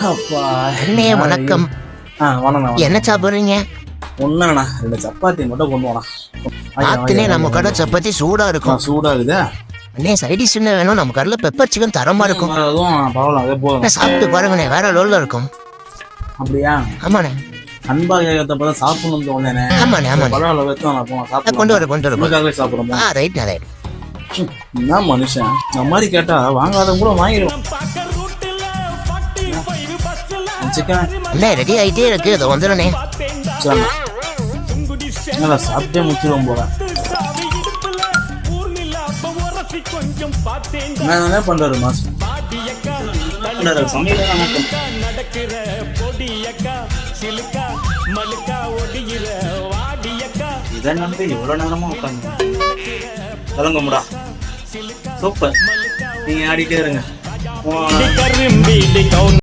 அப்பா அண்ணே வணக்கம். வணக்கம். என்ன சாப்பிடுறீங்க? ஒண்ணுண்ணா 2 சப்பாத்தி மட்டும் கொண்டு வாண்ணா. ஆத்துனே நம்ம கடை சப்பாத்தி சூடா இருக்கும். சூடா இருக்குதா? அண்ணே சைடிஷ் என்ன வேணும்? நம்ம கடையில் பெப்பர் சிக்கன் தரமா இருக்கும். அதுவும் பரவாயில்ல, அதே போதும். சாப்பிட்டு பாருங்கண்ணே, வேற லெவல்ல இருக்கும். அப்படியா? ஆமாண்ணே. அன்பா கேட்கறத சாப்பிடணும்னு தோணுனே. ஆமாண்ணே ஆமாண்ணே. பரவாயில்ல, வச்சு நான் போன கொண்டு வர உங்களுக்காகவே சாப்பிடுறோம். Right right. என்ன மனுஷன் இந்த மாதிரி கேட்டா வாங்காத கூட வாங்கிடுவோம். சிக்கன் அண்ணே ரெடி ஆயிட்டே இருக்கு, அதை வந்துடுண்ணே. நல்லா சாப்பிட்டே முடிச்சிருவோம் போல. என்ன பண்றாரு மாஸ்? இதை நம்பி இவ்வளவு நேரமா உட்காந்து கலங்கும்டா. சூப்பர், நீங்க ஆடிட்டே இருங்க.